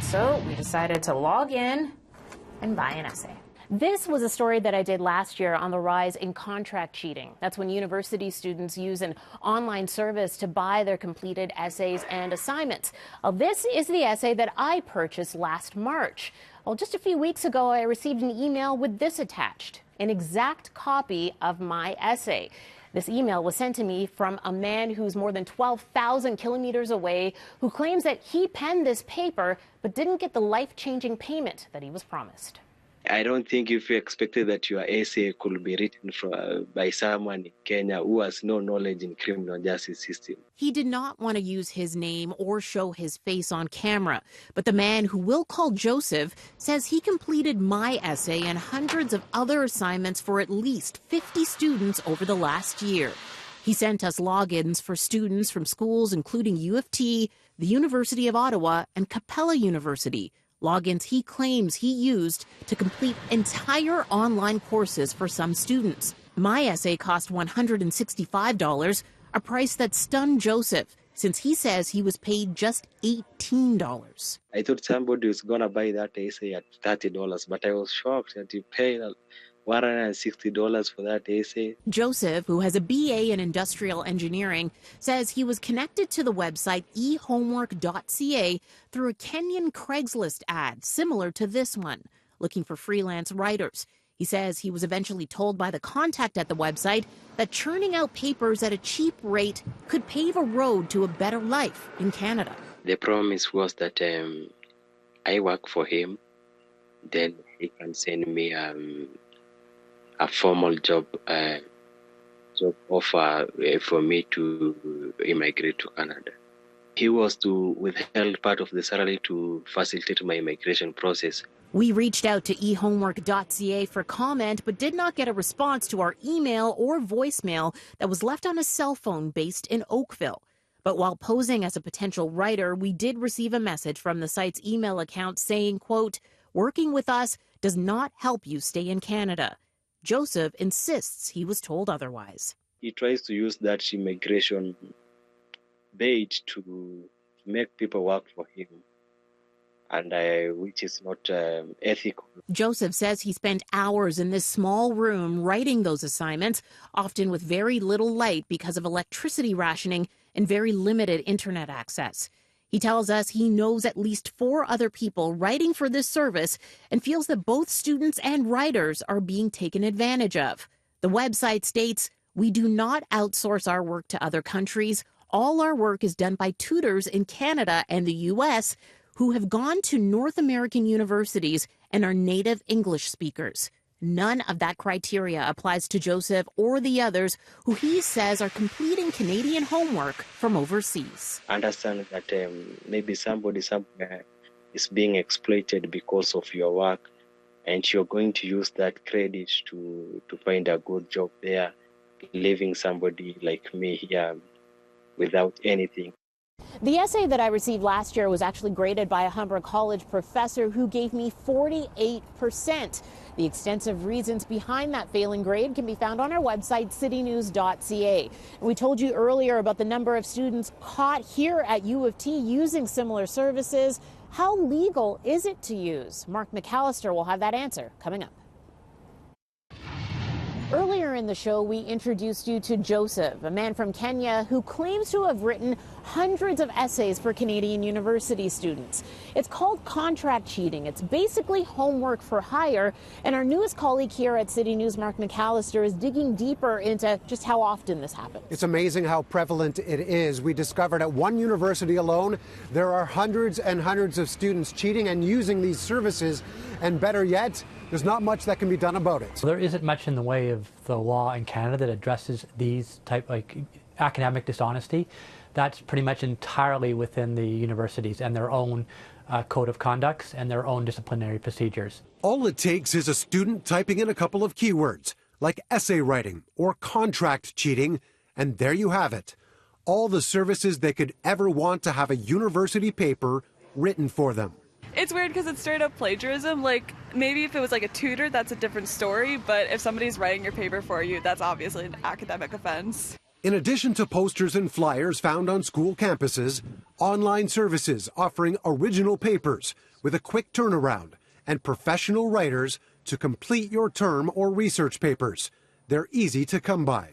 So we decided to log in and buy an essay. This was a story that I did last year on the rise in contract cheating. That's when university students use an online service to buy their completed essays and assignments. Well, this is the essay that I purchased last March. Well, just a few weeks ago, I received an email with this attached, an exact copy of my essay. This email was sent to me from a man who's more than 12,000 kilometers away, who claims that he penned this paper but didn't get the life-changing payment that he was promised. I don't think if you expected that your essay could be written by someone in Kenya who has no knowledge in criminal justice system. He did not want to use his name or show his face on camera, but the man who we'll call Joseph says he completed my essay and hundreds of other assignments for at least 50 students over the last year. He sent us logins for students from schools including U of T, the University of Ottawa, and Capella University. Logins he claims he used to complete entire online courses for some students. My essay cost $165, a price that stunned Joseph, since he says he was paid just $18. I thought somebody was going to buy that essay at $30, but I was shocked that he paid $160 for that essay. Joseph, who has a BA in industrial engineering, says he was connected to the website ehomework.ca through a Kenyan Craigslist ad similar to this one, looking for freelance writers. He says he was eventually told by the contact at the website that churning out papers at a cheap rate could pave a road to a better life in Canada. The promise was that I work for him, then he can send me a formal job offer for me to immigrate to Canada. He was to withhold part of the salary to facilitate my immigration process. We reached out to ehomework.ca for comment, but did not get a response to our email or voicemail that was left on a cell phone based in Oakville. But while posing as a potential writer, we did receive a message from the site's email account saying, quote, "Working with us does not help you stay in Canada." Joseph insists he was told otherwise. He tries to use that immigration bait to make people work for him, and which is not ethical. Joseph says he spent hours in this small room writing those assignments, often with very little light because of electricity rationing and very limited internet access. He tells us he knows at least 4 other people writing for this service and feels that both students and writers are being taken advantage of. The website states, "We do not outsource our work to other countries. All our work is done by tutors in Canada and the U.S. who have gone to North American universities and are native English speakers." None of that criteria applies to Joseph or the others who he says are completing Canadian homework from overseas. Understand that maybe somebody somewhere is being exploited because of your work, and you're going to use that credit to find a good job there, leaving somebody like me here without anything. The essay that I received last year was actually graded by a Humber College professor who gave me 48%. The extensive reasons behind that failing grade can be found on our website, citynews.ca. We told you earlier about the number of students caught here at U of T using similar services. How legal is it to use? Mark McAllister will have that answer coming up. Earlier in the show, we introduced you to Joseph, a man from Kenya who claims to have written hundreds of essays for Canadian university students. It's called contract cheating. It's basically homework for hire. And our newest colleague here at City News, Mark McAllister, is digging deeper into just how often this happens. It's amazing how prevalent it is. We discovered at one university alone, there are hundreds and hundreds of students cheating and using these services. And better yet, there's not much that can be done about it. There isn't much in the way of the law in Canada that addresses these type like academic dishonesty. That's pretty much entirely within the universities and their own code of conducts and their own disciplinary procedures. All it takes is a student typing in a couple of keywords, like essay writing or contract cheating, and there you have it. All the services they could ever want to have a university paper written for them. It's weird because it's straight up plagiarism. Like, maybe if it was like a tutor, that's a different story. But if somebody's writing your paper for you, that's obviously an academic offense. In addition to posters and flyers found on school campuses, online services offering original papers with a quick turnaround and professional writers to complete your term or research papers. They're easy to come by.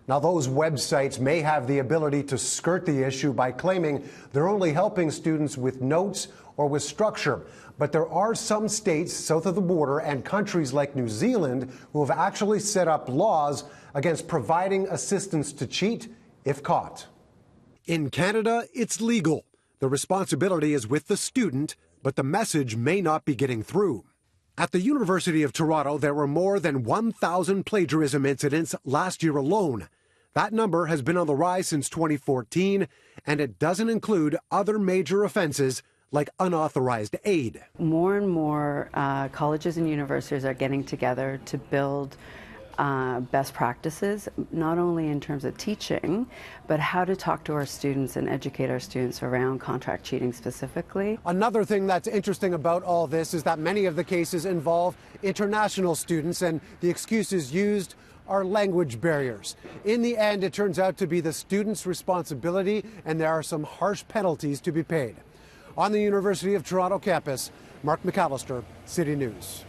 Now, those websites may have the ability to skirt the issue by claiming they're only helping students with notes or with structure. But there are some states south of the border and countries like New Zealand who have actually set up laws against providing assistance to cheat if caught. In Canada, it's legal. The responsibility is with the student, but the message may not be getting through. At the University of Toronto, there were more than 1,000 plagiarism incidents last year alone. That number has been on the rise since 2014, and it doesn't include other major offenses like unauthorized aid. More and more colleges and universities are getting together to build best practices, not only in terms of teaching, but how to talk to our students and educate our students around contract cheating specifically. Another thing that's interesting about all this is that many of the cases involve international students, and the excuses used are language barriers. In the end, it turns out to be the student's responsibility, and there are some harsh penalties to be paid. On the University of Toronto campus, Mark McAllister, City News.